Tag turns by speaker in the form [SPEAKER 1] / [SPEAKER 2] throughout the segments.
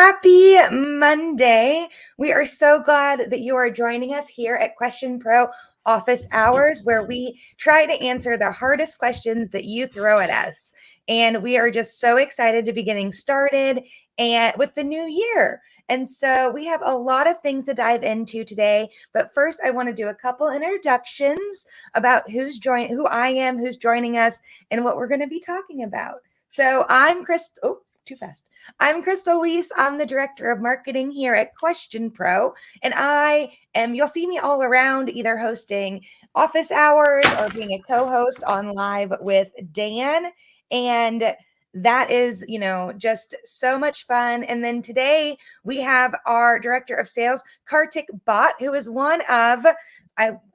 [SPEAKER 1] Happy Monday. We are so glad that you are joining us here at Question Pro Office Hours, where we try to answer the hardest questions that you throw at us. And we are just so excited to be getting started and with the new year. And so we have a lot of things to dive into today. But first, I want to do a couple introductions about who I am, who's joining us, and what we're going to be talking about. So I'm Crystal. Oh, too fast. I'm Crystal Weiss. I'm the director of marketing here at Question Pro, and you'll see me all around either hosting office hours or being a co-host on live with Dan. And that is, just so much fun. And then today we have our director of sales, Kartik, who is I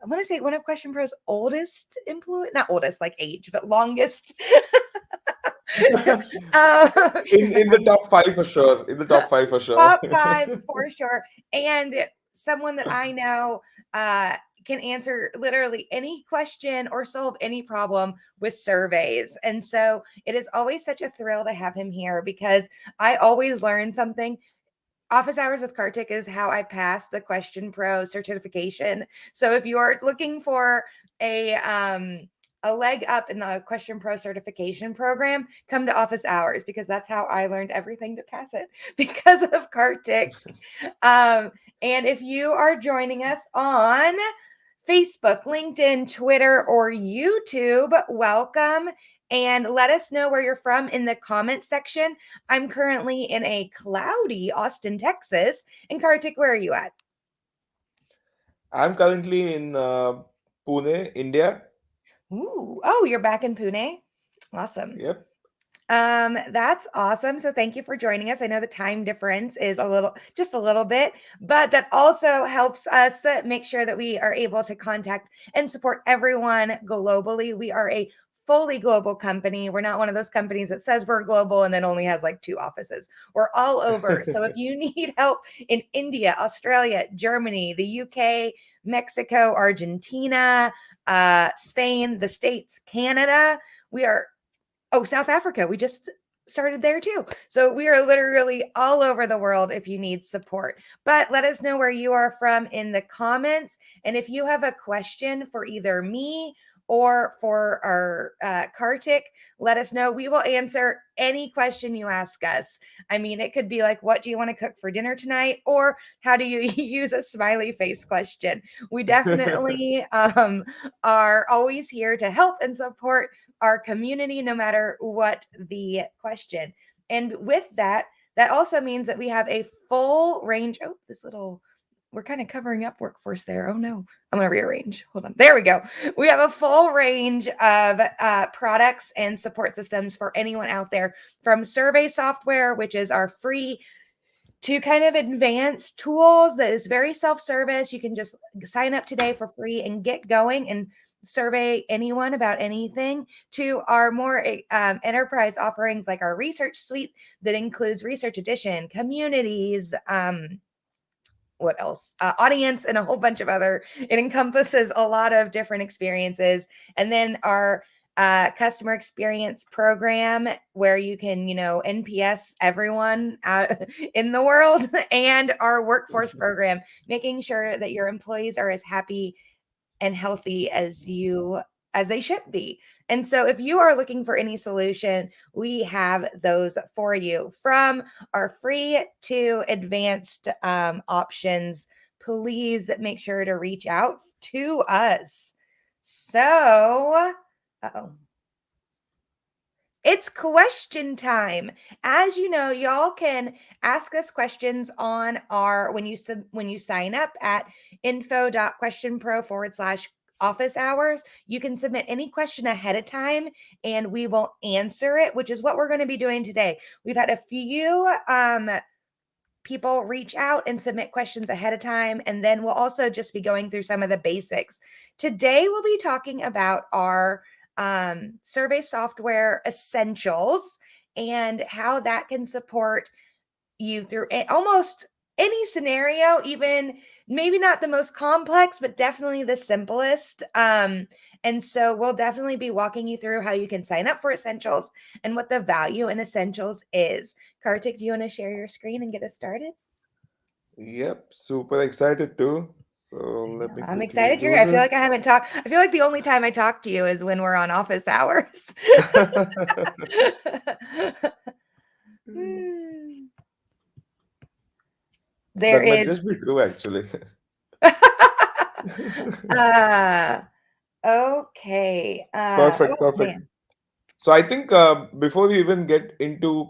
[SPEAKER 1] want to say one of Question Pro's oldest employee, not oldest like age, but longest.
[SPEAKER 2] In the top five for sure. In the top five for sure.
[SPEAKER 1] Top five for sure. And someone that I know can answer literally any question or solve any problem with surveys. And so it is always such a thrill to have him here because I always learn something. Office Hours with Kartik is how I passed the Question Pro certification. So if you are looking for a leg up in the Question Pro certification program, come to Office Hours because that's how I learned everything to pass it because of Kartik. And if you are joining us on Facebook, LinkedIn, Twitter, or YouTube, welcome. And let us know where you're from in the comments section. I'm currently in a cloudy Austin, Texas. And Kartik, where are you at?
[SPEAKER 2] I'm currently in Pune, India.
[SPEAKER 1] Ooh, oh, you're back in Pune. Awesome.
[SPEAKER 2] Yep.
[SPEAKER 1] That's awesome. So thank you for joining us. I know the time difference is just a little bit, but that also helps us make sure that we are able to contact and support everyone globally. We are a fully global company. We're not one of those companies that says we're global and then only has like 2 offices. We're all over. So if you need help in India, Australia, Germany, the UK, Mexico, Argentina, Spain, the States, Canada, South Africa. We just started there too. So we are literally all over the world if you need support. But let us know where you are from in the comments. And if you have a question for either me or for our Kartik, let us know. We will answer any question you ask us. I mean, it could be like, what do you want to cook for dinner tonight? Or how do you use a smiley face question? We definitely are always here to help and support our community, no matter what the question. And with that, that also means that we have a full range. Oh, we're kind of covering up workforce there. Oh no, I'm going to rearrange. Hold on. There we go. We have a full range of products and support systems for anyone out there, from survey software, which is our free, to kind of advanced tools that is very self-service. You can just sign up today for free and get going and survey anyone about anything, to our more enterprise offerings like our research suite that includes Research Edition, Communities, what else? Audience, and a whole bunch of other. It encompasses a lot of different experiences. And then our customer experience program, where you can, NPS everyone out in the world, and our workforce program, making sure that your employees are as happy and healthy as they should be. And so if you are looking for any solution, we have those for you, from our free to advanced options. Please make sure to reach out to us. So, it's question time. As you know, y'all can ask us questions on when you sign up at info.questionpro/office hours. You can submit any question ahead of time and we will answer it, which is what we're going to be doing today. We've had a few people reach out and submit questions ahead of time, and then we'll also just be going through some of the basics. Today we'll be talking about our survey software essentials and how that can support you through almost any scenario, even maybe not the most complex, but definitely the simplest. And so we'll definitely be walking you through how you can sign up for essentials and what the value in essentials is. Kartik, do you want to share your screen and get us started?
[SPEAKER 2] Yep, super excited too. So
[SPEAKER 1] I
[SPEAKER 2] let
[SPEAKER 1] know.
[SPEAKER 2] me
[SPEAKER 1] I'm
[SPEAKER 2] quickly
[SPEAKER 1] excited you're
[SPEAKER 2] do
[SPEAKER 1] here. I feel
[SPEAKER 2] this.
[SPEAKER 1] like I haven't talked. I feel like the only time I talk to you is when we're on office hours. Hmm. There
[SPEAKER 2] That might
[SPEAKER 1] is
[SPEAKER 2] just be true, actually.
[SPEAKER 1] uh okay.
[SPEAKER 2] Perfect,
[SPEAKER 1] Oh
[SPEAKER 2] perfect.
[SPEAKER 1] man.
[SPEAKER 2] So I think before we even get into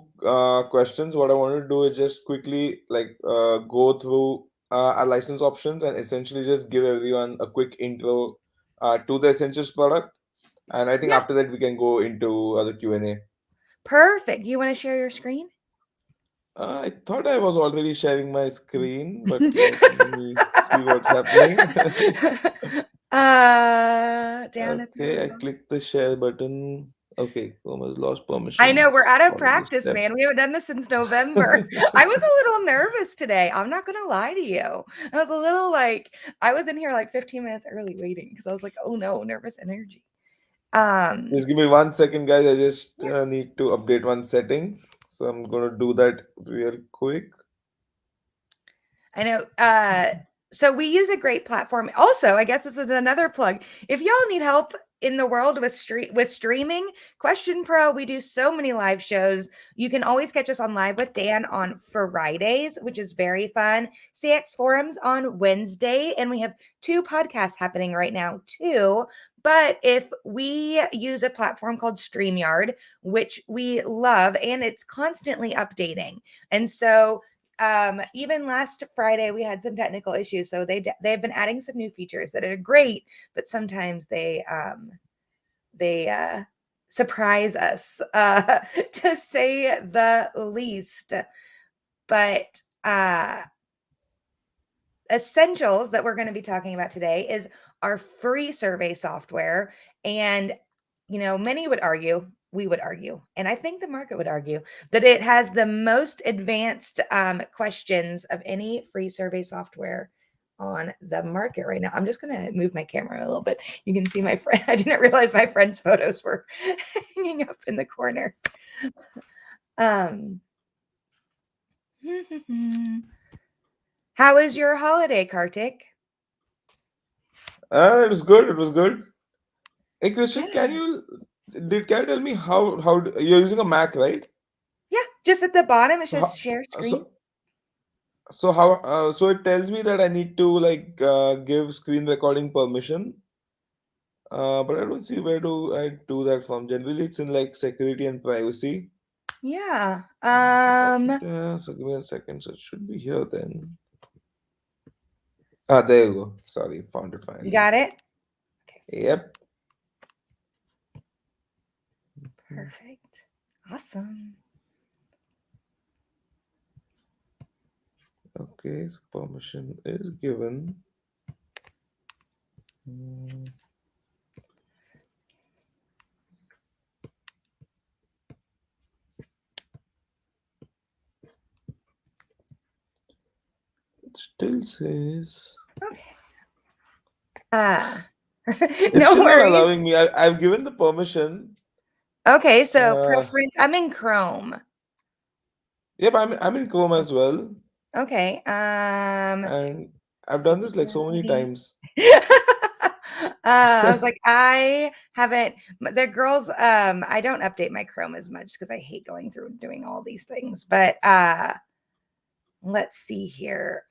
[SPEAKER 2] questions, what I want to do is just quickly go through our license options and essentially just give everyone a quick intro to the Essentials product. And I think
[SPEAKER 1] Yeah,
[SPEAKER 2] after that we can go into the Q&A.
[SPEAKER 1] perfect. You want to share your screen?
[SPEAKER 2] I thought I was already sharing my screen, but let me see what's happening.
[SPEAKER 1] Down at the
[SPEAKER 2] Okay, I
[SPEAKER 1] bottom.
[SPEAKER 2] clicked the share button. Okay, Chrome has lost
[SPEAKER 1] I know we're
[SPEAKER 2] permissions.
[SPEAKER 1] out of
[SPEAKER 2] Follow the
[SPEAKER 1] practice, man.
[SPEAKER 2] steps.
[SPEAKER 1] We haven't done this since November. I was a little nervous today. I'm not gonna lie to you. I was a little like I was in here like 15 minutes early waiting because I was like, oh no, nervous energy. Um,
[SPEAKER 2] Just give me 1 second, guys. I just
[SPEAKER 1] yeah.
[SPEAKER 2] need to update one setting. So I'm gonna do that real quick.
[SPEAKER 1] I know. So we use a great platform. Also, I guess this is another plug. If y'all need help in the world with streaming, Question Pro, we do so many live shows. You can always catch us on Live with Dan on Fridays, which is very fun. CX Forums on Wednesday, and we have 2 podcasts happening right now too. But if we use a platform called StreamYard, which we love, and it's constantly updating. And so even last Friday we had some technical issues, so they've been adding some new features that are great, but sometimes they surprise us, to say the least. But essentials that we're going to be talking about today is our free survey software. And, many would argue, we would argue, and I think the market would argue that it has the most advanced questions of any free survey software on the market right now. I'm just going to move my camera a little bit. You can see my friend. I didn't realize my friend's photos were hanging up in the corner. Um, how was your holiday, Kartik?
[SPEAKER 2] It was good. It was good. Hey, Christian,
[SPEAKER 1] Good.
[SPEAKER 2] can you tell me you're using a Mac, right?
[SPEAKER 1] Yeah, just at the bottom, it
[SPEAKER 2] So
[SPEAKER 1] says
[SPEAKER 2] how,
[SPEAKER 1] share screen.
[SPEAKER 2] so so it tells me that I need to give screen recording permission. But I don't see where do I do that from. Generally, it's in like security and privacy.
[SPEAKER 1] Yeah.
[SPEAKER 2] So give me a second. So it should be here then. Ah, there you go. Sorry, found it
[SPEAKER 1] You
[SPEAKER 2] finally.
[SPEAKER 1] got it? Okay,
[SPEAKER 2] Yep.
[SPEAKER 1] perfect. Awesome.
[SPEAKER 2] Okay, so permission is given. Mm, It still says
[SPEAKER 1] Okay. Ah.
[SPEAKER 2] it's
[SPEAKER 1] No
[SPEAKER 2] still not
[SPEAKER 1] worries.
[SPEAKER 2] allowing me. I've given the permission.
[SPEAKER 1] Okay, so
[SPEAKER 2] Uh,
[SPEAKER 1] preference. I'm in Chrome.
[SPEAKER 2] yep, I'm in Chrome as well,
[SPEAKER 1] Okay.
[SPEAKER 2] and I've done this like so many
[SPEAKER 1] Security.
[SPEAKER 2] times.
[SPEAKER 1] I was like, I haven't the girls, I don't update my Chrome as much because I hate going through and doing all these things. But let's see here.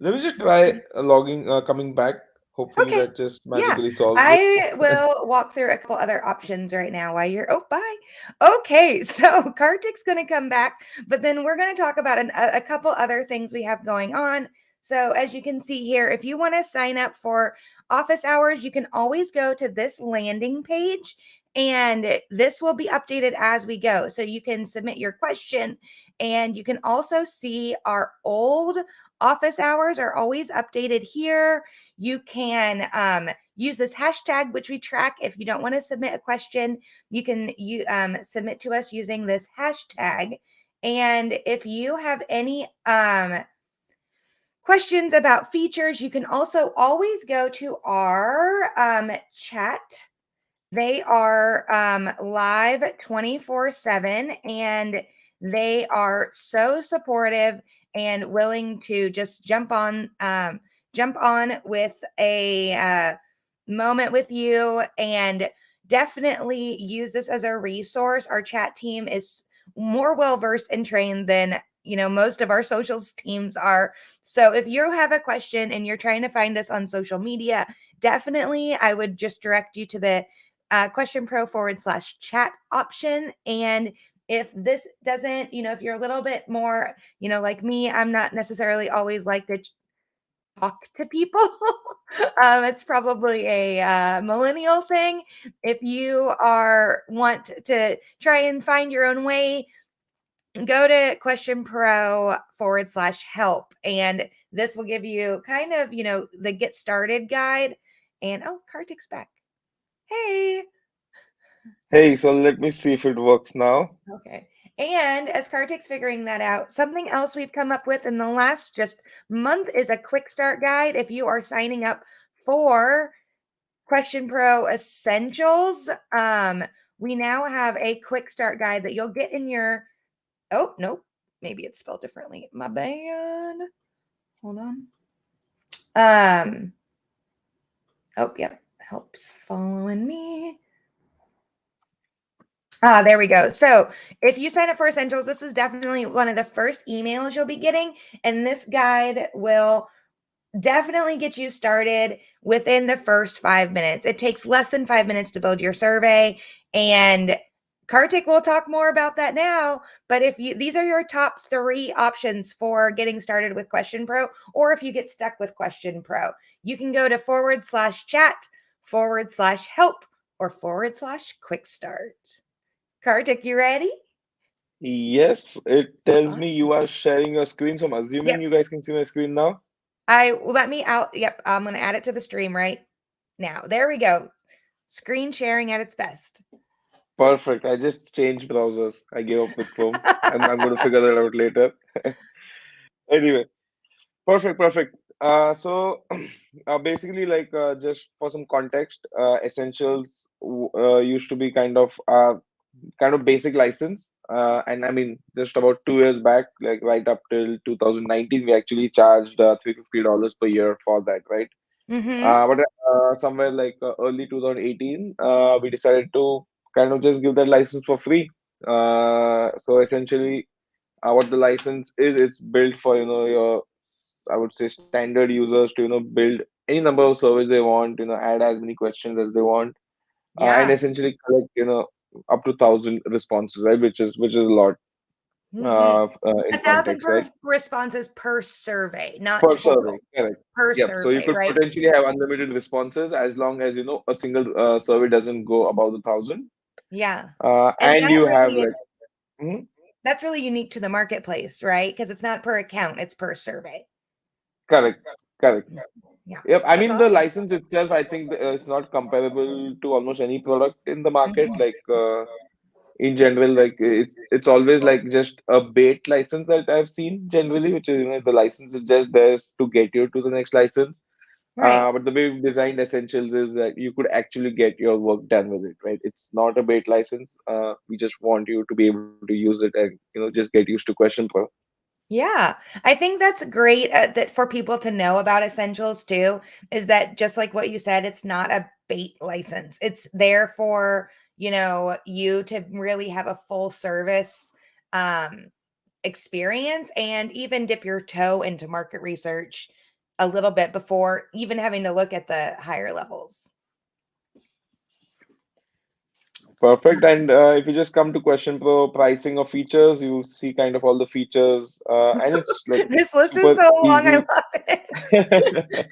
[SPEAKER 2] Let me just try logging, coming back. Hopefully
[SPEAKER 1] Okay.
[SPEAKER 2] that just
[SPEAKER 1] Yeah,
[SPEAKER 2] magically solves it.
[SPEAKER 1] I will walk through a couple other options right now while you're. Oh, bye. Okay, so Kartik's going to come back, but then we're going to talk about a couple other things we have going on. So, as you can see here, if you want to sign up for office hours, you can always go to this landing page, and this will be updated as we go. So, you can submit your question, and you can also see our old office hours are always updated here. You can use this hashtag, which we track. If you don't want to submit a question, you submit to us using this hashtag. And if you have any questions about features, you can also always go to our chat They are live 24/7, and they are so supportive and willing to just jump on with a moment with you, and definitely use this as a resource. Our chat team is more well versed and trained than most of our socials teams are. So if you have a question and you're trying to find us on social media, definitely I would just direct you to the Question Pro /chat option. And if this doesn't, if you're a little bit more, like me, I'm not necessarily always like to talk to people. It's probably a millennial thing. If you want to try and find your own way, go to Question Pro /help, and this will give you kind of the get started guide. And oh, Kartik's back. Hey.
[SPEAKER 2] Hey, so let me see if it works now.
[SPEAKER 1] Okay. And as Kartik's figuring that out, something else we've come up with in the last just month is a quick start guide. If you are signing up for Question Pro Essentials, we now have a quick start guide that you'll get in your. Oh, nope. Maybe it's spelled differently. My bad. Hold on. Oh, yep. Helps following me. There we go. So if you sign up for Essentials, this is definitely one of the first emails you'll be getting. And this guide will definitely get you started within the first 5 minutes. It takes less than 5 minutes to build your survey. And Kartik will talk more about that now. But these are your top 3 options for getting started with Question Pro, or if you get stuck with Question Pro, you can go to /chat /help or /quick start. Kartik, you ready?
[SPEAKER 2] Yes, it tells me you
[SPEAKER 1] Awesome.
[SPEAKER 2] are sharing your screen, so I'm assuming
[SPEAKER 1] Yep.
[SPEAKER 2] you guys can see my screen now.
[SPEAKER 1] Let me out. Yep. I'm going to add it to the stream right now. There we go. Screen sharing at its best.
[SPEAKER 2] Perfect. I just changed browsers. I gave up with Chrome. I'm going to figure that out later. Anyway, perfect, perfect. So basically, like just for some context, Essentials used to be kind of basic license. And I mean, just about 2 years back, like right up till 2019, we actually charged $350 per year for that, right?
[SPEAKER 1] Mm-hmm.
[SPEAKER 2] But somewhere like early 2018, we decided to kind of just give that license for free. So essentially, what the license is, it's built for your, I would say, standard users to build any number of servers they want, add as many questions as they want, and
[SPEAKER 1] Yeah.
[SPEAKER 2] essentially collect up to 1,000 responses, right? Which is a lot
[SPEAKER 1] Mm-hmm.
[SPEAKER 2] in
[SPEAKER 1] A thousand
[SPEAKER 2] context, right?
[SPEAKER 1] responses per survey, not
[SPEAKER 2] Per survey,
[SPEAKER 1] total.
[SPEAKER 2] correct.
[SPEAKER 1] Per
[SPEAKER 2] Yep. So you
[SPEAKER 1] survey,
[SPEAKER 2] could
[SPEAKER 1] right?
[SPEAKER 2] potentially have unlimited responses as long as a single survey doesn't go above the 1,000,
[SPEAKER 1] Yeah. And
[SPEAKER 2] and
[SPEAKER 1] that
[SPEAKER 2] you have
[SPEAKER 1] really
[SPEAKER 2] like.
[SPEAKER 1] is
[SPEAKER 2] Mhm.
[SPEAKER 1] that's really unique to the marketplace, right? Because it's not per account, it's per survey.
[SPEAKER 2] Correct, correct.
[SPEAKER 1] Yeah.
[SPEAKER 2] Yep. I
[SPEAKER 1] That's
[SPEAKER 2] mean, the
[SPEAKER 1] awesome.
[SPEAKER 2] license itself, I think it's not comparable to almost any product in the market.
[SPEAKER 1] Mhm.
[SPEAKER 2] Like in general, like it's always like just a bait license that I've seen generally, which is the license is just there to get you to the next license.
[SPEAKER 1] Right.
[SPEAKER 2] But the way we've designed Essentials is that you could actually get your work done with it, right? It's not a bait license. We just want you to be able to use it and just get used to Question Pro.
[SPEAKER 1] Yeah, I think that's great that for people to know about Essentials too, is that just like what you said, it's not a bait license. It's there for, you to really have a full service um experience and even dip your toe into market research a little bit before even having to look at the higher levels.
[SPEAKER 2] Perfect. And if you just come to Question Pro pricing of features, you see kind of all the features, and it's like
[SPEAKER 1] This list is
[SPEAKER 2] super
[SPEAKER 1] so long. I
[SPEAKER 2] easy.
[SPEAKER 1] love it.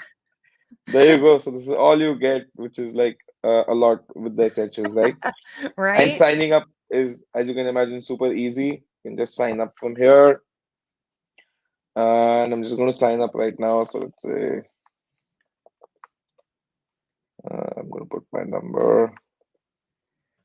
[SPEAKER 2] There you go. So this is all you get, which is like a lot with the Essentials, right? And
[SPEAKER 1] Right?
[SPEAKER 2] signing up is, as you can imagine, super easy. You can just sign up from here. And I'm just going to sign up right now. So let's say I'm going to put my number,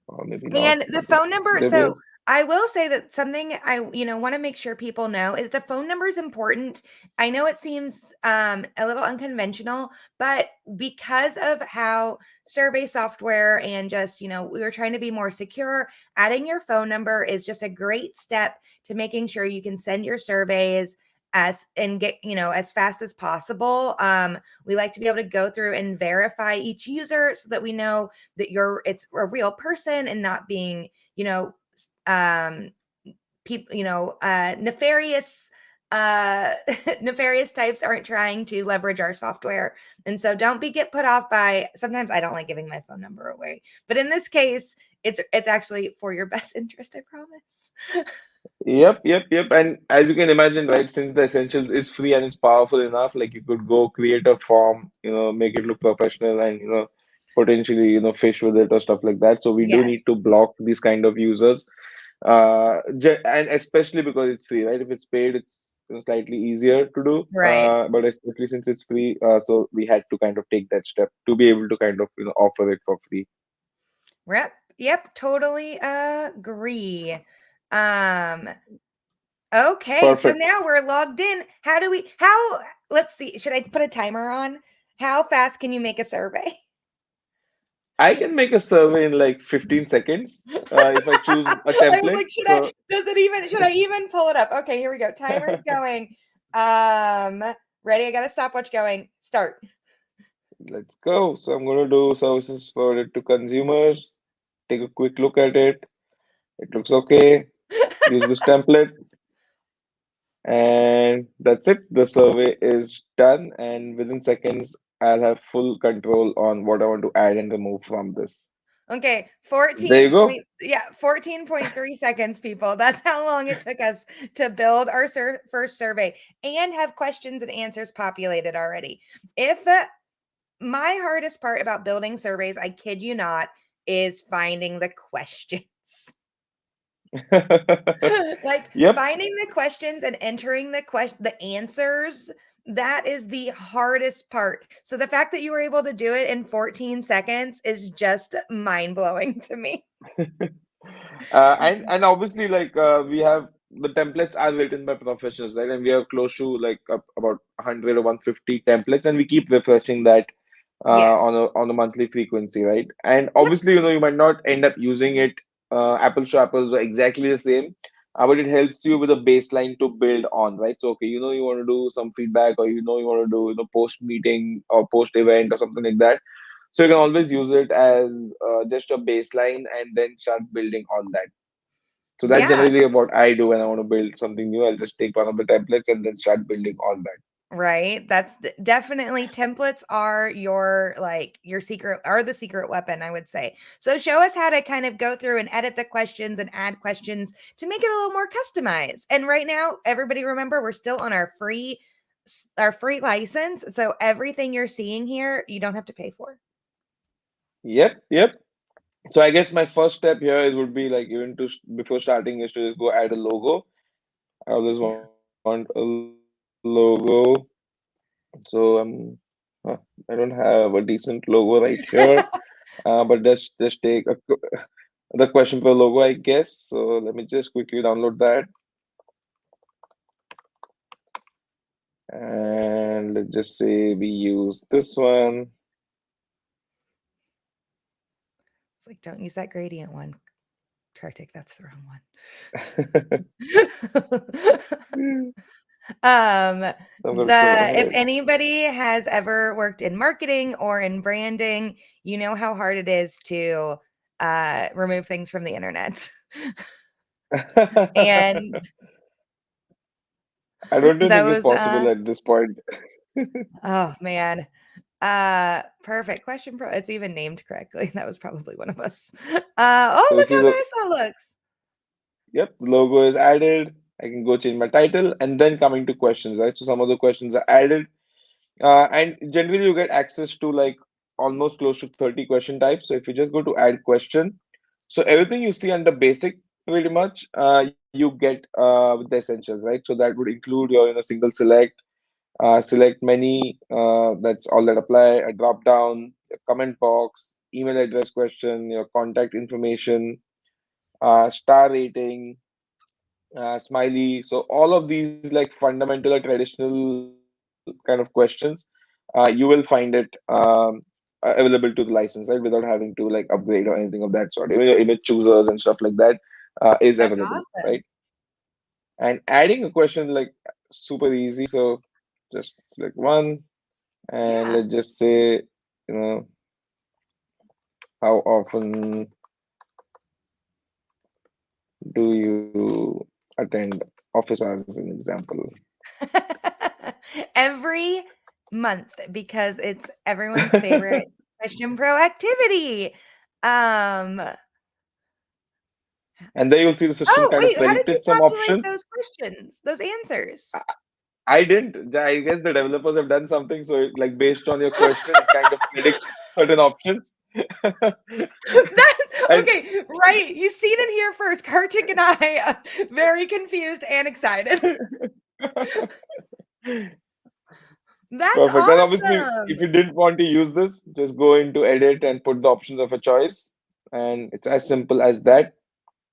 [SPEAKER 2] or maybe not,
[SPEAKER 1] And the
[SPEAKER 2] but let's
[SPEAKER 1] phone number,
[SPEAKER 2] get
[SPEAKER 1] so
[SPEAKER 2] it.
[SPEAKER 1] I will say that something I want to make sure people know is the phone number is important. I know it seems a little unconventional, but because of how survey software and just we were trying to be more secure, adding your phone number is just a great step to making sure you can send your surveys and get as fast as possible. We like to be able to go through and verify each user so that we know that it's a real person and not being, you know, um people nefarious nefarious types aren't trying to leverage our software. And so don't be get put off by, sometimes I don't like giving my phone number away, but in this case it's actually for your best interest, I promise.
[SPEAKER 2] Yep. And as you can imagine, right, since the Essentials is free and it's powerful enough, like you could go create a form, make it look professional and, potentially, fish with it or stuff like that. So we do need
[SPEAKER 1] Yes,
[SPEAKER 2] to block these kind of users. And especially because it's free, right? If it's paid, it's slightly easier to do.
[SPEAKER 1] right.
[SPEAKER 2] But especially since it's free, so we had to kind of take that step to be able to kind of, offer it for free.
[SPEAKER 1] Yep, totally agree. um Okay, so
[SPEAKER 2] Perfect.
[SPEAKER 1] now we're logged in. How let's see, should I put a timer on? How fast can you make a survey?
[SPEAKER 2] I can make a survey in like 15 seconds if I choose a
[SPEAKER 1] I was
[SPEAKER 2] template.
[SPEAKER 1] like,
[SPEAKER 2] So
[SPEAKER 1] should I even pull it up? Okay, here we go. Timer's going. Um, Ready? I got a stopwatch going. Start.
[SPEAKER 2] let's go. So I'm going to do services for it to consumers. Take a quick look at it. It looks okay. Use this template. And that's it. The survey is done. And within seconds, I'll have full control on what I want to add and remove from this.
[SPEAKER 1] Okay,
[SPEAKER 2] There you
[SPEAKER 1] 14
[SPEAKER 2] go.
[SPEAKER 1] point, yeah, 14.3 seconds, people. That's how long it took us to build our first survey and have questions and answers populated already. If My hardest part about building surveys, I kid you not, is finding the questions. Like
[SPEAKER 2] Yep.
[SPEAKER 1] finding the questions and entering the answers, that is the hardest part. So the fact that you were able to do it in 14 seconds is just mind-blowing to me.
[SPEAKER 2] And obviously, like we have the templates are written by professionals, right? And we have close to like about 100 or 150 templates, and we keep refreshing that on
[SPEAKER 1] Yes.
[SPEAKER 2] a monthly frequency, right? And
[SPEAKER 1] Yep.
[SPEAKER 2] obviously, you might not end up using it apples to apples or exactly the same, but it helps you with a baseline to build on, right? So, okay, you want to do some feedback, or you want to do post meeting or post event or something like that. So you can always use it as just a baseline and then start building on that. So that's
[SPEAKER 1] Yeah.
[SPEAKER 2] generally what I do when I want to build something new. I'll just take one of the templates and then start building on that.
[SPEAKER 1] Right. That's definitely, templates are the secret weapon, I would say. So show us how to kind of go through and edit the questions and add questions to make it a little more customized. And right now, everybody remember, we're still on our free license. So everything you're seeing here, you don't have to pay for.
[SPEAKER 2] Yep. So I guess my first step here is would be like even to before starting is to just go add a logo. I always
[SPEAKER 1] Yeah.
[SPEAKER 2] want a logo. So huh, I don't have a decent logo right here. But just take the question for logo, I guess. So let me just quickly download that, and let's just say we use this one.
[SPEAKER 1] It's like, don't use that gradient one. Kartik, that's the wrong one. Um,
[SPEAKER 2] I'm gonna go
[SPEAKER 1] the If
[SPEAKER 2] ahead.
[SPEAKER 1] anybody has ever worked in marketing or in branding, you know how hard it is to remove things from the internet. And
[SPEAKER 2] I don't think it's
[SPEAKER 1] those
[SPEAKER 2] possible at this point.
[SPEAKER 1] oh man. Perfect question, pro. It's even named correctly. That was probably one of us. Oh,
[SPEAKER 2] So you
[SPEAKER 1] look
[SPEAKER 2] see
[SPEAKER 1] how
[SPEAKER 2] the
[SPEAKER 1] nice that looks.
[SPEAKER 2] yep, logo is added. I can go change my title and then coming to questions, right? So some of the questions are added. And generally you get access to like almost close to 30 question types. So if you just go to add question, so everything you see under basic pretty much you get with the essentials, right? So that would include your single select, select many, that's all that apply, a drop down, a comment box, email address question, your contact information, star rating, smiley. So all of these like fundamental or traditional kind of questions, you will find it available to the license, right? Without having to like upgrade or anything of that sort. Even your image choosers and stuff like that is
[SPEAKER 1] That's
[SPEAKER 2] available, right?
[SPEAKER 1] awesome.
[SPEAKER 2] And adding a question like super easy. So just select one and
[SPEAKER 1] Yeah.
[SPEAKER 2] let's just say, you know, how often do you attend office hours as an example?
[SPEAKER 1] Every month because it's everyone's favorite question proactivity. Um,
[SPEAKER 2] And there you'll see the system
[SPEAKER 1] oh,
[SPEAKER 2] kind of
[SPEAKER 1] wait, how did you
[SPEAKER 2] predicted some
[SPEAKER 1] populate
[SPEAKER 2] options.
[SPEAKER 1] those questions, those answers?
[SPEAKER 2] I I didn't. I guess the developers have done something. So, like based on your question, it kind of predicts certain options.
[SPEAKER 1] That
[SPEAKER 2] And
[SPEAKER 1] okay, right. You seen it here first. Kartik and I very confused and excited. That's
[SPEAKER 2] perfect. And obviously, if
[SPEAKER 1] awesome.
[SPEAKER 2] you didn't want to use this, just go into edit and put the options of a choice. And it's as simple as that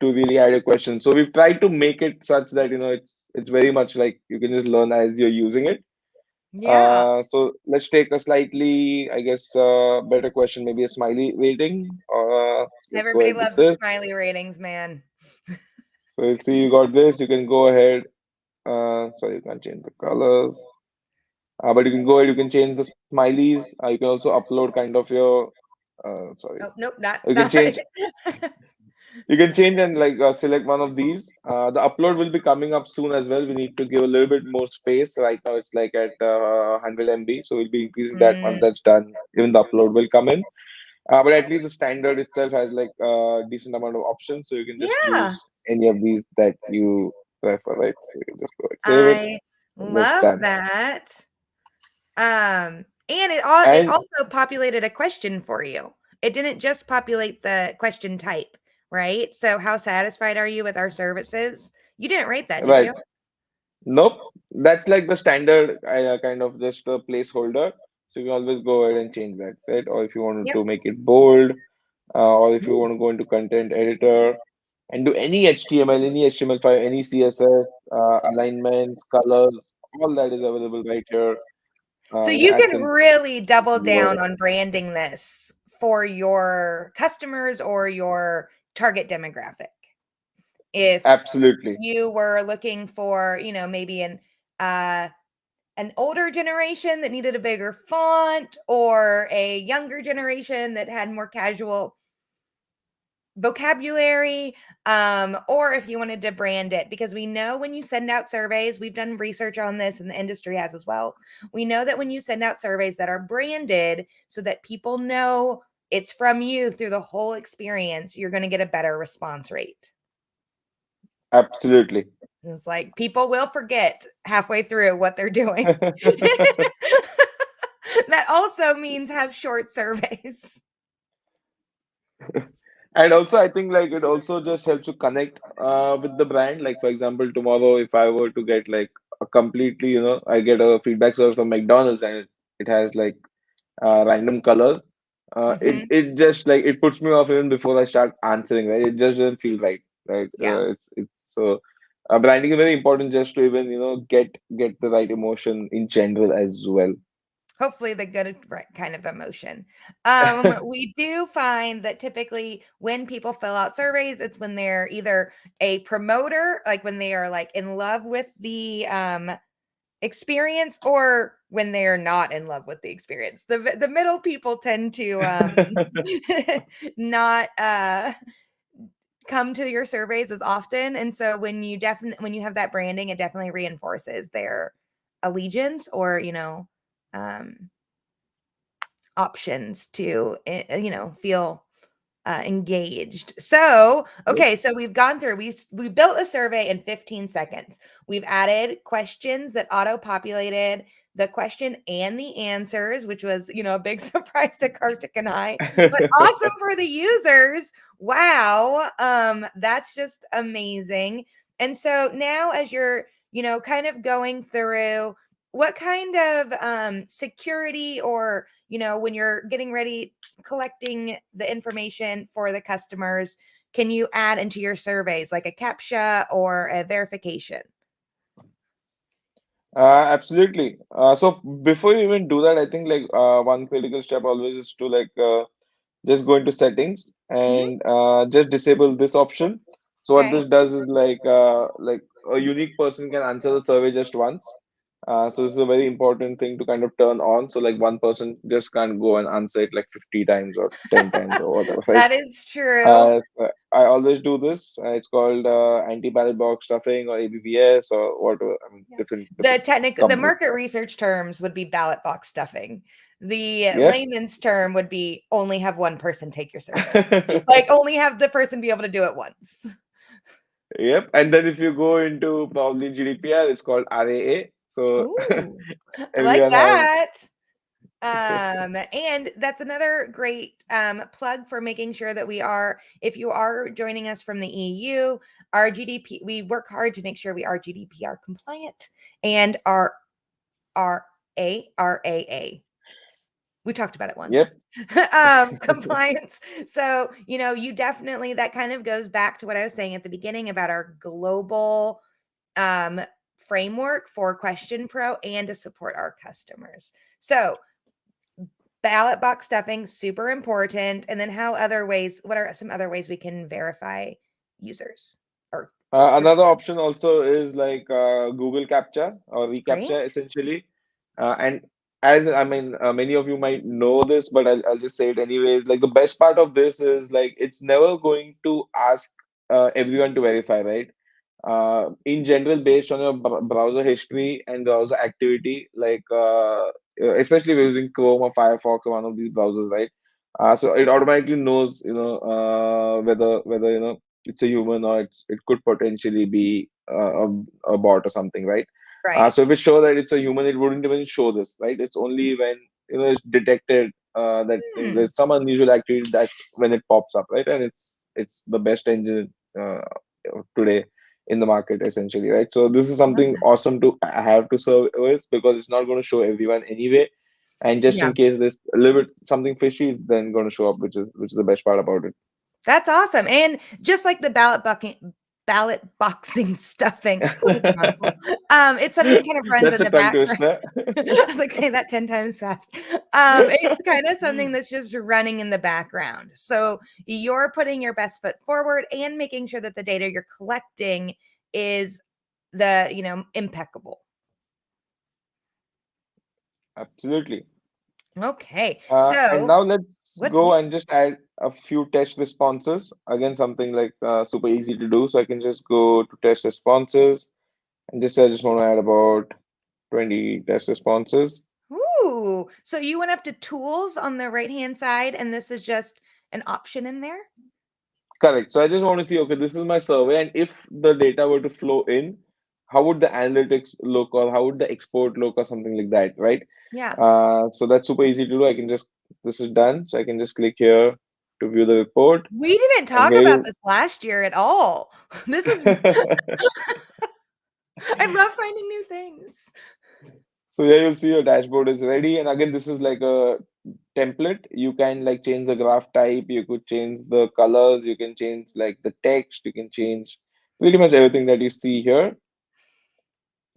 [SPEAKER 2] to really add a question. So we've tried to make it such that it's very much like you can just learn as you're using it.
[SPEAKER 1] Yeah.
[SPEAKER 2] So let's take a slightly, I guess, better question, maybe a smiley rating. Let's go
[SPEAKER 1] Everybody
[SPEAKER 2] ahead with
[SPEAKER 1] loves the
[SPEAKER 2] this.
[SPEAKER 1] smiley ratings, man.
[SPEAKER 2] So you'll see you got this. You can go ahead. Sorry, you can't change the colors. But you can go ahead. You can change the smileys. You can also upload kind of your. Sorry.
[SPEAKER 1] Oh, nope, not
[SPEAKER 2] You can
[SPEAKER 1] not
[SPEAKER 2] change. You can change and like select one of these. The upload will be coming up soon as well. We need to give a little bit more space. Right now it's like at 100 MB, so we'll be increasing that once
[SPEAKER 1] Mm,
[SPEAKER 2] that's done. Even the upload will come in. But at least the standard itself has like a decent amount of options, so you can just
[SPEAKER 1] yeah.
[SPEAKER 2] choose any of these that you prefer, right? So you can just go and save it,
[SPEAKER 1] I
[SPEAKER 2] and that's
[SPEAKER 1] love
[SPEAKER 2] done.
[SPEAKER 1] that. And it
[SPEAKER 2] And
[SPEAKER 1] also populated a question for you. It didn't just populate the question type, right? So how satisfied are you with our services? You didn't rate that, did
[SPEAKER 2] right,
[SPEAKER 1] you?
[SPEAKER 2] nope, that's like the standard kind of just a placeholder. So you can always go ahead and change that, right? Or if you wanted
[SPEAKER 1] Yep.
[SPEAKER 2] to make it bold, or if you want to go into content editor and do any HTML, any HTML5, any CSS, alignments, colors, all that is available right here.
[SPEAKER 1] So you
[SPEAKER 2] As
[SPEAKER 1] can
[SPEAKER 2] simple
[SPEAKER 1] really
[SPEAKER 2] as you
[SPEAKER 1] double
[SPEAKER 2] can go
[SPEAKER 1] down
[SPEAKER 2] ahead.
[SPEAKER 1] on branding this for your customers or your target demographic. If
[SPEAKER 2] Absolutely.
[SPEAKER 1] you were looking for, maybe uh an older generation that needed a bigger font or a younger generation that had more casual vocabulary, or if you wanted to brand it, because we know when you send out surveys, we've done research on this and the industry has as well. We know that when you send out surveys that are branded so that people know it's from you through the whole experience, you're going to get a better response rate.
[SPEAKER 2] Absolutely.
[SPEAKER 1] It's like people will forget halfway through what they're doing. That also means have short surveys.
[SPEAKER 2] And also, I think like it also just helps you connect with the brand. Like for example, tomorrow if I were to get like a completely, I get a feedback service from McDonald's and it has like random colors. It
[SPEAKER 1] Hmm.
[SPEAKER 2] it just like it puts me off even before I start answering. Right, it just doesn't feel right. Right,
[SPEAKER 1] Yeah.
[SPEAKER 2] it's so branding is very important just to even get the right emotion in general as well.
[SPEAKER 1] Hopefully the good kind of emotion. We do find that typically when people fill out surveys, it's when they're either a promoter, like when they are like in love with the experience, or when they are not in love with the experience. The middle people tend to not come to your surveys as often. And so when you have that branding, it definitely reinforces their allegiance or, um options to feel engaged. So
[SPEAKER 2] Yep.
[SPEAKER 1] okay, so we've gone through, we built a survey in 15 seconds. We've added questions that auto populated the question and the answers, which was a big surprise to Kartik and I, but awesome for the users. Wow, that's just amazing. And so now as you're kind of going through, what kind of security, or when you're getting ready collecting the information for the customers, can you add into your surveys, like a captcha or a verification?
[SPEAKER 2] Absolutely. So before you even do that, I think like one critical step always is to like just go into settings
[SPEAKER 1] Mhm.
[SPEAKER 2] and just disable this option. So what
[SPEAKER 1] Okay.
[SPEAKER 2] this does is like a unique person can answer the survey just once. So this is a very important thing to kind of turn on. So like one person just can't go and answer it like 50 times or 10 times or whatever, right?
[SPEAKER 1] That is true.
[SPEAKER 2] I always do this. It's called anti-ballot box stuffing or ABBS or whatever. I mean,
[SPEAKER 1] Yeah.
[SPEAKER 2] different
[SPEAKER 1] The
[SPEAKER 2] companies.
[SPEAKER 1] market research terms would be ballot box stuffing. The
[SPEAKER 2] Yep.
[SPEAKER 1] layman's term would be only have one person take your survey. Like only have the person be able to do it once.
[SPEAKER 2] Yep. And then if you go into probably GDPR, it's called RAA. So
[SPEAKER 1] Ooh, I like
[SPEAKER 2] everyone has.
[SPEAKER 1] that. And that's another great plug for making sure that we are, if you are joining us from the EU, our GDP, we work hard to make sure we are GDPR compliant and our RAA. We talked about it
[SPEAKER 2] Yep.
[SPEAKER 1] once. Compliance. So, you definitely, that kind of goes back to what I was saying at the beginning about our global um, framework for Question Pro and to support our customers. So, ballot box stuffing, super important. And then what are some other ways we can verify users or
[SPEAKER 2] Another option also is like Google Captcha or
[SPEAKER 1] great?
[SPEAKER 2] reCAPTCHA essentially. And as I mean, many of you might know this, but I'll just say it anyways. Like the best part of this is like it's never going to ask everyone to verify, right? In general, based on your browser history and browser activity, like especially if you're using Chrome or Firefox or one of these browsers, right? So it automatically knows, whether it's a human or it could potentially be a bot or something, right?
[SPEAKER 1] Right.
[SPEAKER 2] So if it shows that it's a human, it wouldn't even show this, right? It's only when it's detected that
[SPEAKER 1] Hmm.
[SPEAKER 2] there's some unusual activity, that's when it pops up, right? And it's the best engine today in the market essentially, right? So this is
[SPEAKER 1] Love
[SPEAKER 2] something
[SPEAKER 1] that.
[SPEAKER 2] awesome to have to serve with because it's not going to show everyone anyway, and just
[SPEAKER 1] Yeah.
[SPEAKER 2] in case there's a little bit something fishy, then going to show up, which is the best part about it.
[SPEAKER 1] That's awesome. And just like the ballot boxing stuffing. Oh, that's a mouthful. It's something kind of runs
[SPEAKER 2] That's
[SPEAKER 1] in
[SPEAKER 2] a
[SPEAKER 1] the
[SPEAKER 2] tongue
[SPEAKER 1] background.
[SPEAKER 2] twister.
[SPEAKER 1] I was like saying that 10 times fast. It's kind of something that's just running in the background. So you're putting your best foot forward and making sure that the data you're collecting is impeccable.
[SPEAKER 2] Absolutely.
[SPEAKER 1] Okay.
[SPEAKER 2] And
[SPEAKER 1] So
[SPEAKER 2] now let's
[SPEAKER 1] what's
[SPEAKER 2] go
[SPEAKER 1] next?
[SPEAKER 2] and just add a few test responses. Again, something like super easy to do. So I can just go to test responses and just say I just want to add about 20 test responses.
[SPEAKER 1] Ooh. So you went up to tools on the right-hand side, and this is just an option in there?
[SPEAKER 2] Correct. So I just want to see, okay, this is my survey, and if the data were to flow in, how would the analytics look, or how would the export look, or something like that, right?
[SPEAKER 1] Yeah.
[SPEAKER 2] So that's super easy to do. This is done. So I can just click here to view the report,
[SPEAKER 1] We didn't
[SPEAKER 2] and
[SPEAKER 1] talk
[SPEAKER 2] here
[SPEAKER 1] about
[SPEAKER 2] you.
[SPEAKER 1] this last year at all. This is I love finding new things.
[SPEAKER 2] So here you'll see your dashboard is ready, and again, this is like a template. You can like change the graph type, you could change the colors, you can change like the text, you can change pretty much everything that you see here.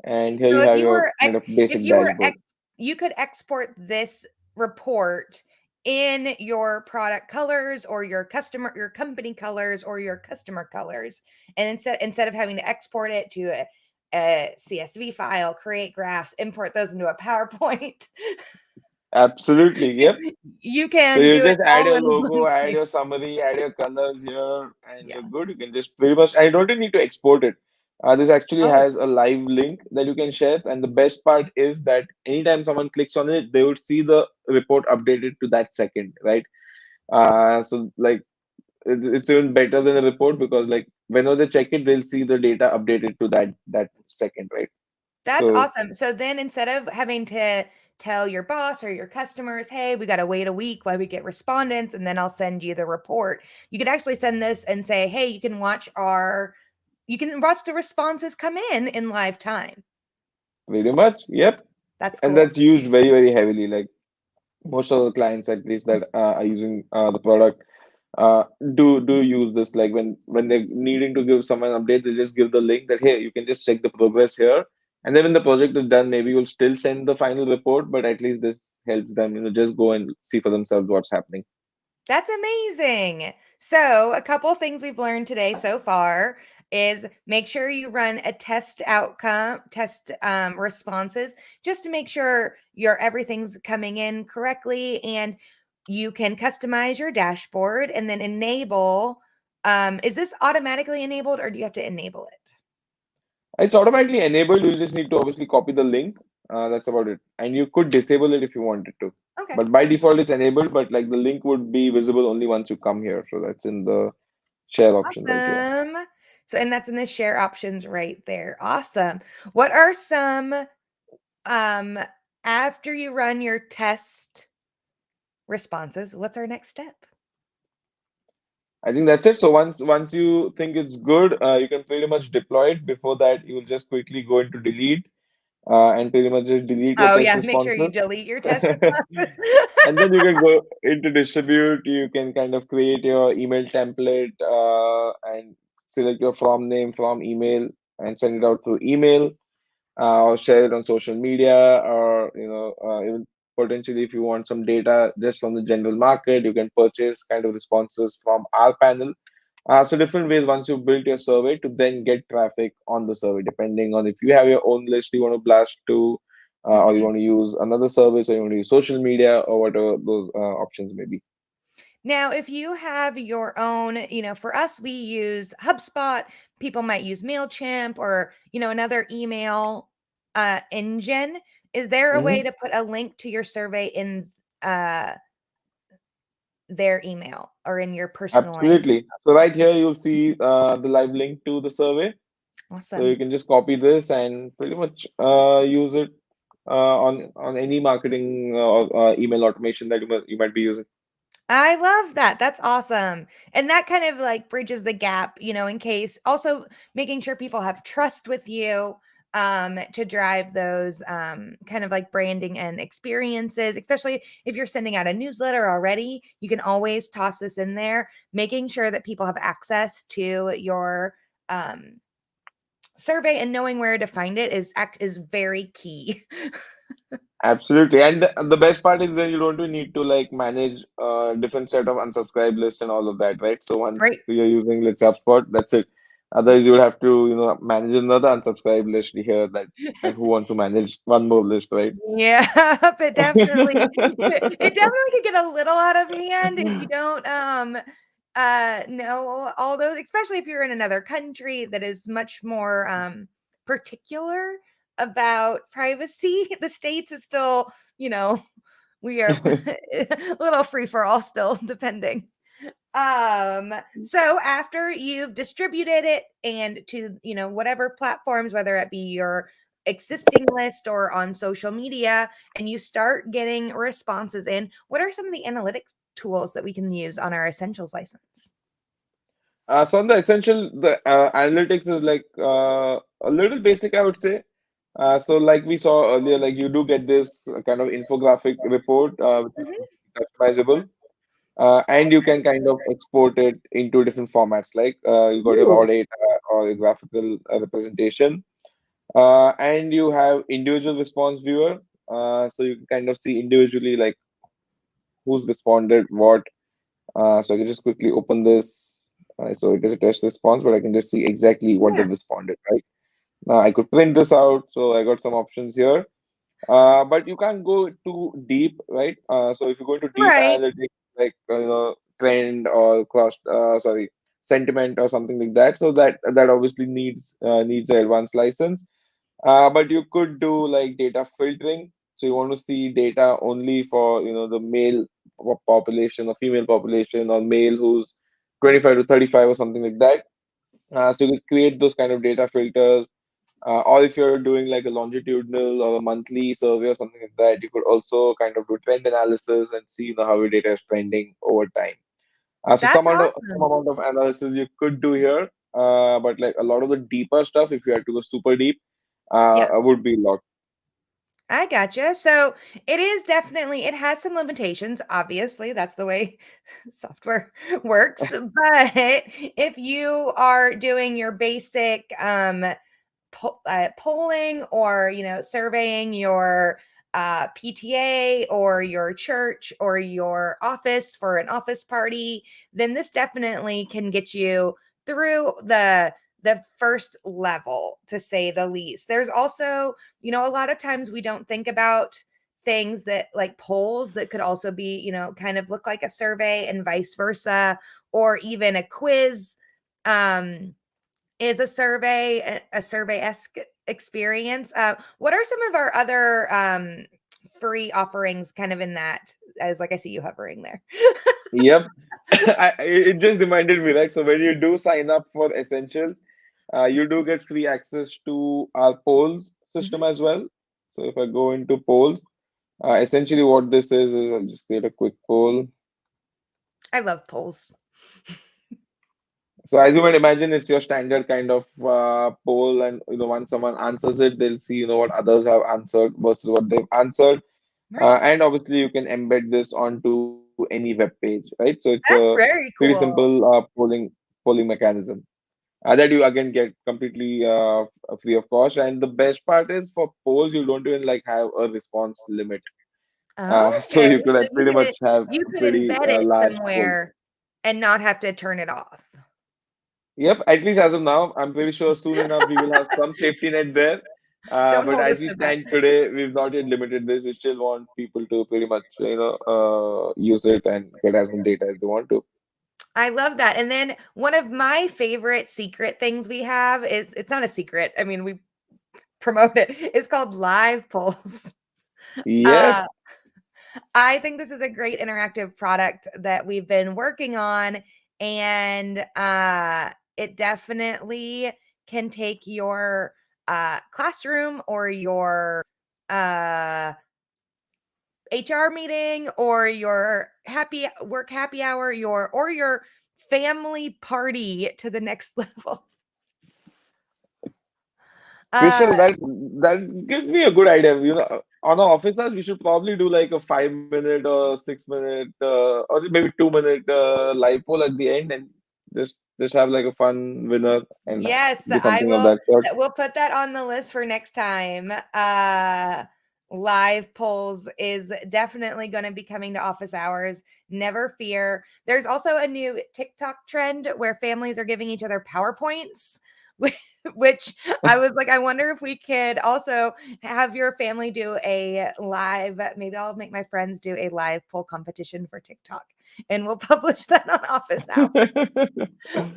[SPEAKER 2] And here
[SPEAKER 1] So
[SPEAKER 2] you
[SPEAKER 1] if
[SPEAKER 2] have
[SPEAKER 1] you
[SPEAKER 2] your
[SPEAKER 1] were
[SPEAKER 2] kind of
[SPEAKER 1] if
[SPEAKER 2] basic
[SPEAKER 1] you were
[SPEAKER 2] dashboard.
[SPEAKER 1] you could export this report in your product colors or your company colors or your customer colors. And instead of having to export it to a CSV file, create graphs, import those into a PowerPoint,
[SPEAKER 2] Absolutely, yep.
[SPEAKER 1] you
[SPEAKER 2] So
[SPEAKER 1] can
[SPEAKER 2] you
[SPEAKER 1] do it
[SPEAKER 2] just add
[SPEAKER 1] all
[SPEAKER 2] your
[SPEAKER 1] in
[SPEAKER 2] logo,
[SPEAKER 1] one
[SPEAKER 2] add
[SPEAKER 1] place.
[SPEAKER 2] your summary, add your colors here, and you're
[SPEAKER 1] Yeah.
[SPEAKER 2] good. You can just pretty much, I don't even need to export it. This actually
[SPEAKER 1] Oh,
[SPEAKER 2] has a live link that you can share. And the best part is that anytime someone clicks on it, they would see the report updated to that second, right? So like it's even better than a report because like whenever they check it, they'll see the data updated to that second, right?
[SPEAKER 1] that's
[SPEAKER 2] So
[SPEAKER 1] awesome. So then instead of having to tell your boss or your customers, hey, we got to wait a week while we get respondents and then I'll send you the report, you could actually send this and say, hey, you can watch the responses come in live time.
[SPEAKER 2] pretty much, yep.
[SPEAKER 1] That's
[SPEAKER 2] And
[SPEAKER 1] cool.
[SPEAKER 2] that's used very, very heavily. Like most of the clients, at least that are using the product, uh, do use this. Like when they're needing to give someone an update, they just give the link that hey, you can just check the progress here. And then when the project is done, maybe you'll still send the final report, but at least this helps them, just go and see for themselves what's happening.
[SPEAKER 1] That's amazing. So, a couple things we've learned today so far is make sure you run a test responses just to make sure your everything's coming in correctly, and you can customize your dashboard and then enable. Is this automatically enabled or do you have to enable it?
[SPEAKER 2] It's automatically enabled. You just need to obviously copy the link. That's about it. And you could disable it if you wanted to.
[SPEAKER 1] Okay.
[SPEAKER 2] But by default, it's enabled. But like the link would be visible only once you come here. So that's in the share option right here.
[SPEAKER 1] Awesome. So, and that's in the share options right there. Awesome. What are some um after you run your test responses, what's our next step?
[SPEAKER 2] I think that's it. So once you think it's good, you can pretty much deploy it. Before that, you will just quickly go into delete and pretty much just delete your
[SPEAKER 1] Oh
[SPEAKER 2] test
[SPEAKER 1] yeah, make sure you
[SPEAKER 2] responses.
[SPEAKER 1] delete your test responses.
[SPEAKER 2] And then you can go into distribute. You can kind of create your email template and select your from name, from email, and send it out through email or share it on social media, or even potentially if you want some data just from the general market, you can purchase kind of responses from our panel. So different ways once you build your survey to then get traffic on the survey, depending on if you have your own list you want to blast to, or you
[SPEAKER 1] Mhm.
[SPEAKER 2] want to use another service, or you want to use social media, or whatever those options may be.
[SPEAKER 1] Now, if you have your own, for us, we use HubSpot. People might use MailChimp or, another email engine. Is there a way
[SPEAKER 2] Hmm.
[SPEAKER 1] to put a link to your survey in uh, their email or in your personalized?
[SPEAKER 2] Absolutely. So right here you'll see the live link to the survey. So you
[SPEAKER 1] Awesome.
[SPEAKER 2] can just copy this and pretty much use it on any marketing or email automation that you might be using.
[SPEAKER 1] I love that. That's awesome. And that kind of like bridges the gap, in case also making sure people have trust with you to drive those kind of like branding and experiences, especially if you're sending out a newsletter already, you can always toss this in there, making sure that people have access to your um survey and knowing where to find it is very key.
[SPEAKER 2] Absolutely. And the best part is that you don't even need to like manage different set of unsubscribe lists and all of that, right? So once
[SPEAKER 1] Right.
[SPEAKER 2] you're using Let's HubSpot, that's it. Otherwise, you would have to, manage another unsubscribe list here that and who want to manage one more list, right?
[SPEAKER 1] Yeah, but definitely it definitely could get a little out of hand if you don't know all those, especially if you're in another country that is much more particular about privacy. The States is still, we are a little free for all still, depending. So after you've distributed it and to, whatever platforms, whether it be your existing list or on social media, and you start getting responses in, what are some of the analytics tools that we can use on our essentials license?
[SPEAKER 2] So on the essential, the analytics is like a little basic, I would say. So like we saw earlier, like you do get this kind of infographic report, which is
[SPEAKER 1] Mhm.
[SPEAKER 2] customizable, and you can kind of export it into different formats. Like you got your raw
[SPEAKER 1] Ooh.
[SPEAKER 2] data or your graphical representation, and you have individual response viewer. So you can kind of see individually like who's responded, what. So I can just quickly open this. So it is a test response, but I can just see exactly what
[SPEAKER 1] Yeah.
[SPEAKER 2] they've responded, right? Now I could print this out, so I got some options here. But you can't go too deep, right? So if you go into deep
[SPEAKER 1] Right.
[SPEAKER 2] analytics, like trend or sentiment or something like that, so that obviously needs an advanced license. But you could do like data filtering. So you want to see data only for the male population or female population, or male who's 25 to 35 or something like that. So you could create those kind of data filters, or if you're doing like a longitudinal or a monthly survey or something like that, you could also kind of do trend analysis and see how your data is trending over time. So
[SPEAKER 1] That's
[SPEAKER 2] some
[SPEAKER 1] awesome.
[SPEAKER 2] amount of analysis you could do here, but like a lot of the deeper stuff, if you had to go super deep,
[SPEAKER 1] Yeah.
[SPEAKER 2] would be locked.
[SPEAKER 1] I gotcha. So it is definitely, it has some limitations. Obviously, that's the way software works. But if you are doing your basic polling, or surveying your PTA or your church or your office for an office party, then this definitely can get you through the first level, to say the least. There's also, a lot of times we don't think about things that, like polls, that could also be, kind of look like a survey, and vice versa, or even a quiz. Is a survey, a survey-esque experience. What are some of our other free offerings kind of in that, as like I see you hovering there?
[SPEAKER 2] Yep. It just reminded me, right? So when you do sign up for Essentials, you do get free access to our polls
[SPEAKER 1] Mhm.
[SPEAKER 2] system as well. So if I go into polls, essentially what this is I'll just create a quick poll.
[SPEAKER 1] I love polls.
[SPEAKER 2] So as you might imagine, it's your standard kind of poll, and once someone answers it, they'll see what others have answered versus what they've answered,
[SPEAKER 1] Right.
[SPEAKER 2] and obviously you can embed this onto any web page, right? So it's a
[SPEAKER 1] That's
[SPEAKER 2] pretty
[SPEAKER 1] very cool.
[SPEAKER 2] simple polling mechanism that you again get completely free of cost. And the best part is for polls, you don't even like have a response limit, so
[SPEAKER 1] Okay.
[SPEAKER 2] you could
[SPEAKER 1] So
[SPEAKER 2] pretty much have
[SPEAKER 1] you could
[SPEAKER 2] pretty
[SPEAKER 1] embed it
[SPEAKER 2] large polls.
[SPEAKER 1] somewhere and not have to turn it off.
[SPEAKER 2] Yep, at least as of now, I'm pretty sure soon enough we will have some safety net there.
[SPEAKER 1] Don't
[SPEAKER 2] But
[SPEAKER 1] hold
[SPEAKER 2] as
[SPEAKER 1] us
[SPEAKER 2] we
[SPEAKER 1] to that.
[SPEAKER 2] stand today, we've not yet limited this. We still want people to pretty much, use it and get as much data as they want to.
[SPEAKER 1] I love that. And then one of my favorite secret things we have is, it's not a secret. I mean, we promote it. It's called live polls.
[SPEAKER 2] Yep.
[SPEAKER 1] Uh, I think this is a great interactive product that we've been working on, and it definitely can take your classroom or your uh, HR meeting or your happy hour, your family party to the next level. Uh,
[SPEAKER 2] Crystal, that gives me a good idea. On our office hours, we should probably do like a 5 minute or 6 minute or maybe 2 minute live poll at the end, and just have like a fun winner and
[SPEAKER 1] Yes,
[SPEAKER 2] do
[SPEAKER 1] I
[SPEAKER 2] something of
[SPEAKER 1] will.
[SPEAKER 2] that sort.
[SPEAKER 1] We'll put that on the list for next time. Live polls is definitely going to be coming to office hours. Never fear. There's also a new TikTok trend where families are giving each other PowerPoints, which I was like, I wonder if we could also have your family do a live. Maybe I'll make my friends do a live poll competition for TikTok, and we'll publish that on office hours.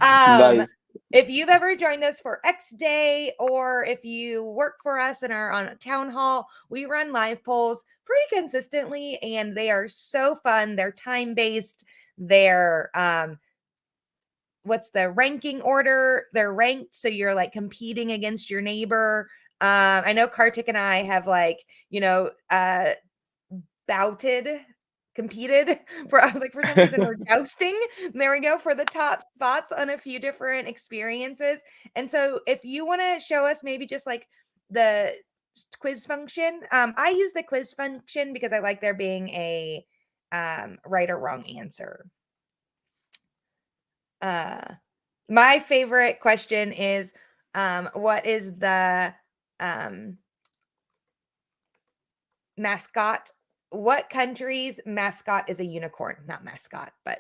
[SPEAKER 1] Um,
[SPEAKER 2] Nice.
[SPEAKER 1] if you've ever joined us for X Day, or if you work for us and are on a town hall, we run live polls pretty consistently, and they are so fun. They're time based. They're what's the ranking order? They're ranked, so you're like competing against your neighbor. I know Kartik and I have, like, bouted competed for, I was like, for some reason we're jousting. There we go, for the top spots on a few different experiences. And so if you want to show us maybe just like the quiz function, I use the quiz function because I like there being a right or wrong answer. Uh my favorite question is, what is the um mascot? What country's mascot is a unicorn? Not mascot, but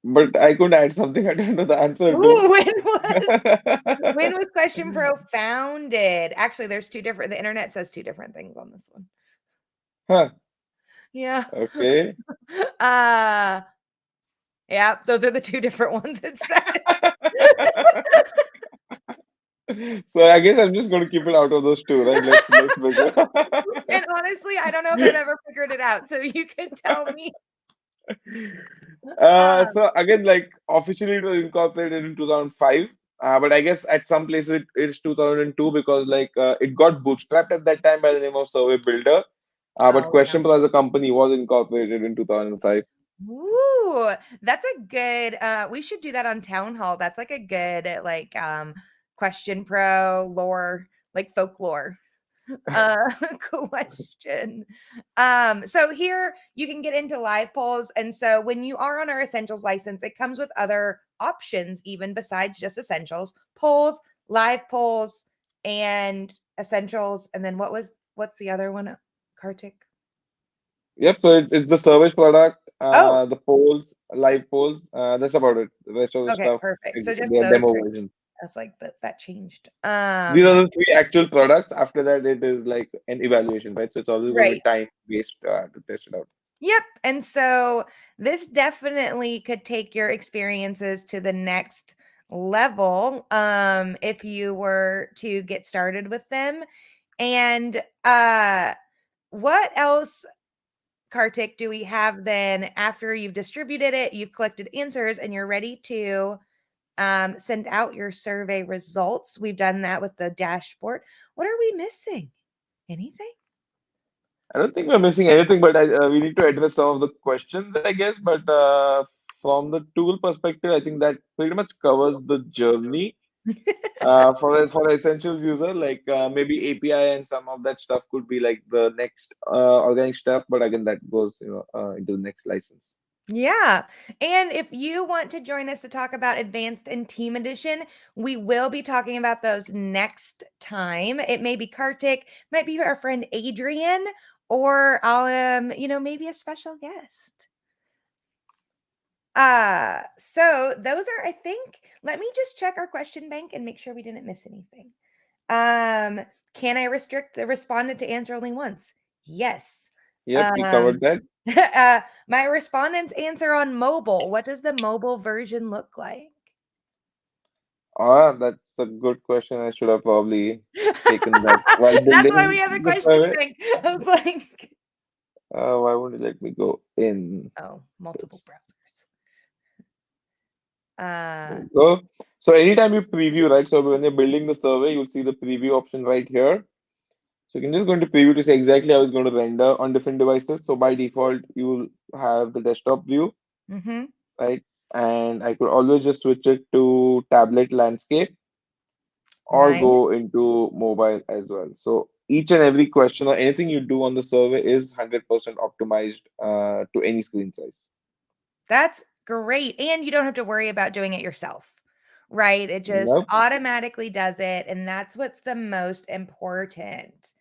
[SPEAKER 2] But I could add something. I don't know the answer to.
[SPEAKER 1] ooh, when was Question Pro founded? Actually, there's two different. The internet says two different things on this one.
[SPEAKER 2] Huh.
[SPEAKER 1] Yeah.
[SPEAKER 2] Okay.
[SPEAKER 1] Uh, yeah, those are the two different ones it says.
[SPEAKER 2] So I guess I'm just going to keep it out of those two, right? Let's make it.
[SPEAKER 1] And honestly, I don't know if I've ever figured it out. So you could tell me. Um,
[SPEAKER 2] So again, like officially it was incorporated in 2005, but I guess at some places it's 2002 because like it got bootstrapped at that time by the name of Survey Builder. But
[SPEAKER 1] oh yeah.
[SPEAKER 2] Question Pro as a company was incorporated in 2005.
[SPEAKER 1] Ooh, that's a good we should do that on town hall. That's like a good like Question Pro lore, like folklore. uh question. So here you can get into live polls, and so when you are on our essentials license, it comes with other options even besides just essentials: polls, live polls, and essentials. And then what's the other one, Kartik?
[SPEAKER 2] Yep, so it's the service product,
[SPEAKER 1] Oh,
[SPEAKER 2] the polls, live polls. That's about it. The rest of the
[SPEAKER 1] okay,
[SPEAKER 2] stuff
[SPEAKER 1] perfect.
[SPEAKER 2] is
[SPEAKER 1] So just
[SPEAKER 2] their
[SPEAKER 1] those
[SPEAKER 2] demo
[SPEAKER 1] three.
[SPEAKER 2] versions.
[SPEAKER 1] That's like that changed.
[SPEAKER 2] These are the three actual products. After that, it is like an evaluation, right? So it's always going to be
[SPEAKER 1] Right.
[SPEAKER 2] time based to test it out.
[SPEAKER 1] Yep. And so this definitely could take your experiences to the next level if you were to get started with them. And what else, Kartik, do we have then after you've distributed it, you've collected answers, and you're ready to send out your survey results? We've done that with the dashboard. What are we missing? Anything?
[SPEAKER 2] I don't think we're missing anything, but we need to address some of the questions, I guess. But from the tool perspective, I think that pretty much covers the journey. For the essentials user, like maybe API and some of that stuff could be like the next organic stuff, but again, that goes into the next license.
[SPEAKER 1] Yeah. And if you want to join us to talk about Advanced and Team Edition, we will be talking about those next time. It may be Kartik, might be our friend Adrian, or maybe a special guest. So those are, I think, let me just check our question bank and make sure we didn't miss anything. Can I restrict the respondent to answer only once? Yes.
[SPEAKER 2] Yep, we covered
[SPEAKER 1] Um,
[SPEAKER 2] that.
[SPEAKER 1] my respondents answer on mobile. What does the mobile version look like?
[SPEAKER 2] Ah, that's a good question. I should have probably taken that while
[SPEAKER 1] That's why we
[SPEAKER 2] building
[SPEAKER 1] have a
[SPEAKER 2] the
[SPEAKER 1] question
[SPEAKER 2] survey.
[SPEAKER 1] bank. I was like,
[SPEAKER 2] Why won't you let me go in?
[SPEAKER 1] oh, multiple browsers.
[SPEAKER 2] There
[SPEAKER 1] Uh,
[SPEAKER 2] you go. So anytime you preview, right? So when you're building the survey, you'll see the preview option right here. So you can just go into preview to say exactly how it's going to render on different devices. So by default, you'll have the desktop view,
[SPEAKER 1] mm-hmm.
[SPEAKER 2] right? And I could always just switch it to tablet landscape or
[SPEAKER 1] Nice.
[SPEAKER 2] go into mobile as well. So each and every question or anything you do on the survey is 100% optimized to any screen size.
[SPEAKER 1] That's great. And you don't have to worry about doing it yourself, right? It just
[SPEAKER 2] Nope.
[SPEAKER 1] automatically does it. And that's what's the most important.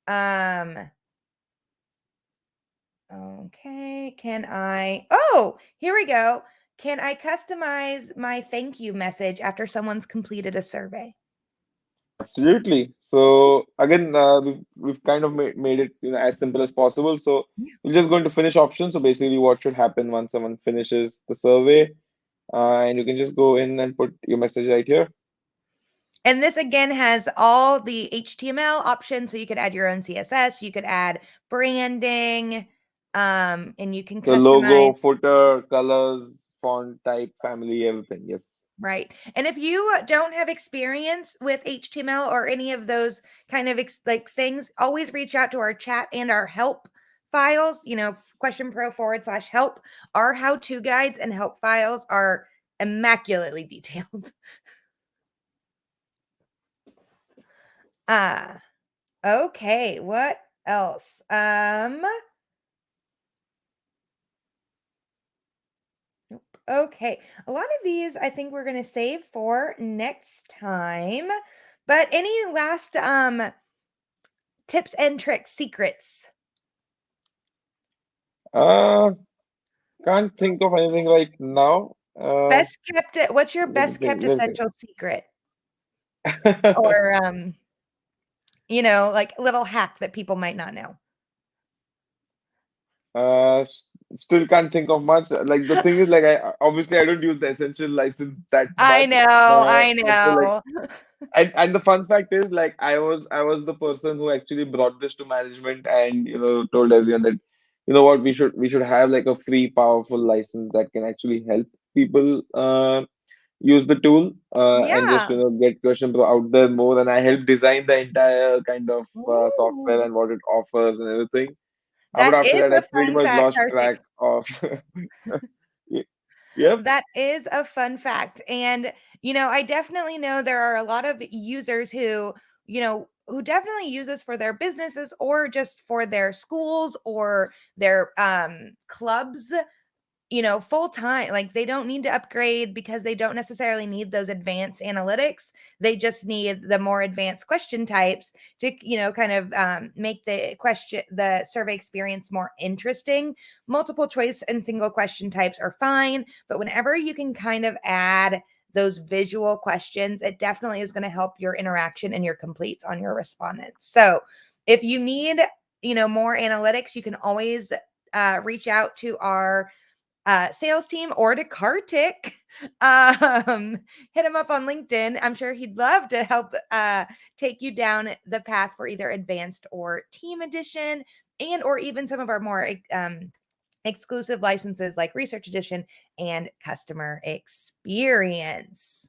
[SPEAKER 1] Um, okay. Here we go. Can I customize my thank you message after someone's completed a survey?
[SPEAKER 2] Absolutely. So again, we've kind of made it as simple as possible. So we're just going to finish options. So basically, what should happen once someone finishes the survey, and you can just go in and put your message right here.
[SPEAKER 1] And this again has all the HTML options. So you could add your own CSS, you could add branding, and you can
[SPEAKER 2] The
[SPEAKER 1] customize.
[SPEAKER 2] logo, footer, colors, font type, family, everything. Yes.
[SPEAKER 1] Right. And if you don't have experience with HTML or any of those kind of like things, always reach out to our chat and our help files, question pro/help. Our how to guides and help files are immaculately detailed. Ah, okay. What else? Nope. Okay. A lot of these I think we're going to save for next time. But any last tips and tricks, secrets?
[SPEAKER 2] Uh, can't think of anything right now.
[SPEAKER 1] What's your
[SPEAKER 2] Let me
[SPEAKER 1] best
[SPEAKER 2] think.
[SPEAKER 1] kept
[SPEAKER 2] Let me
[SPEAKER 1] essential secret?
[SPEAKER 2] think.
[SPEAKER 1] Or like a little hack that people might not know.
[SPEAKER 2] Still can't think of much. Like the thing is, like I obviously I don't use the essential license that
[SPEAKER 1] I
[SPEAKER 2] much.
[SPEAKER 1] know, I
[SPEAKER 2] But so like,
[SPEAKER 1] know.
[SPEAKER 2] and the fun fact is, like I was the person who actually brought this to management and told everyone that what we should have like a free powerful license that can actually help people use the tool and just
[SPEAKER 1] Yeah.
[SPEAKER 2] get question Pro out there more. And I helped design the entire kind of software
[SPEAKER 1] Ooh.
[SPEAKER 2] and what it offers and everything. But
[SPEAKER 1] That
[SPEAKER 2] after
[SPEAKER 1] is
[SPEAKER 2] that, I
[SPEAKER 1] a
[SPEAKER 2] pretty
[SPEAKER 1] fun
[SPEAKER 2] much
[SPEAKER 1] fact,
[SPEAKER 2] lost track
[SPEAKER 1] Kartik.
[SPEAKER 2] of. Y- Yep.
[SPEAKER 1] That is a fun fact. And, I definitely know there are a lot of users who, who definitely use this for their businesses or just for their schools or their clubs, full time. Like they don't need to upgrade because they don't necessarily need those advanced analytics. They just need the more advanced question types to, kind of make the survey experience more interesting. Multiple choice and single question types are fine, but whenever you can kind of add those visual questions, it definitely is going to help your interaction and your completes on your respondents. So if you need, more analytics, you can always reach out to our sales team or to Kartik. Hit him up on LinkedIn. I'm sure he'd love to help take you down the path for either advanced or team edition, and or even some of our more exclusive licenses like research edition and customer experience.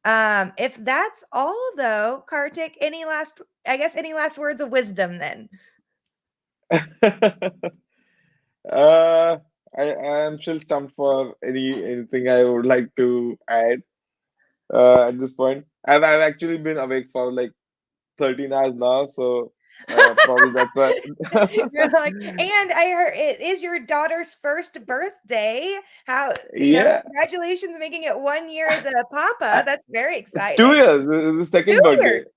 [SPEAKER 1] If that's all though, Kartik, any last words of wisdom then?
[SPEAKER 2] uh, I am still stumped for anything I would like to add at this point. I've actually been awake for like 13 hours now, so probably that's why.
[SPEAKER 1] You're like, and I heard it is your daughter's first birthday. How,
[SPEAKER 2] Yeah,
[SPEAKER 1] congratulations making it 1 year as a papa. That's very
[SPEAKER 2] it's
[SPEAKER 1] exciting.
[SPEAKER 2] 2 years. This is the
[SPEAKER 1] Two
[SPEAKER 2] second birthday.
[SPEAKER 1] years.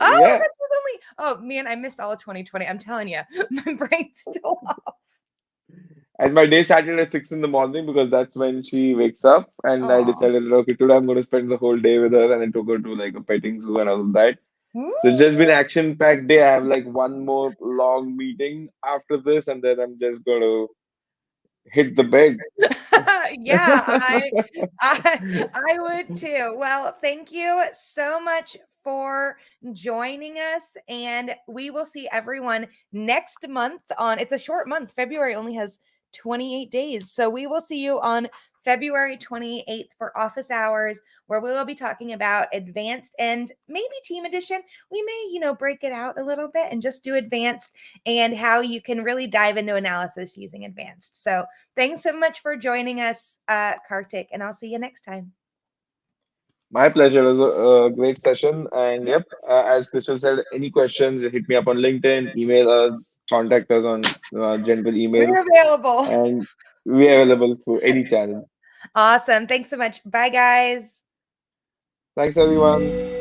[SPEAKER 1] Oh,
[SPEAKER 2] Yeah,
[SPEAKER 1] that was only, oh man, I missed all of 2020. I'm telling you, my brain's still off.
[SPEAKER 2] and my day started at 6 in the morning because that's when she wakes up. And I
[SPEAKER 1] Oh.
[SPEAKER 2] decided, okay, today I'm going to spend the whole day with her, and I took her to like a petting zoo and all of that. So it's just been action-packed day. I have like one more long meeting after this, and then I'm just going to hit the bed.
[SPEAKER 1] Yeah, I would too. Well, thank you so much for joining us, and we will see everyone next month on, it's a short month. February only has 28 days. So we will see you on February 28th for office hours, where we will be talking about advanced and maybe team edition. We may, break it out a little bit and just do advanced, and how you can really dive into analysis using advanced. So thanks so much for joining us, Kartik, and I'll see you next time.
[SPEAKER 2] My pleasure. It was a great session. And
[SPEAKER 1] Yeah,
[SPEAKER 2] yep, as Crystal said, any questions, hit me up on LinkedIn, email us, contact us on general email,
[SPEAKER 1] we're available.
[SPEAKER 2] and we're available through any channel.
[SPEAKER 1] Awesome. Thanks so much. Bye, guys.
[SPEAKER 2] Thanks, everyone.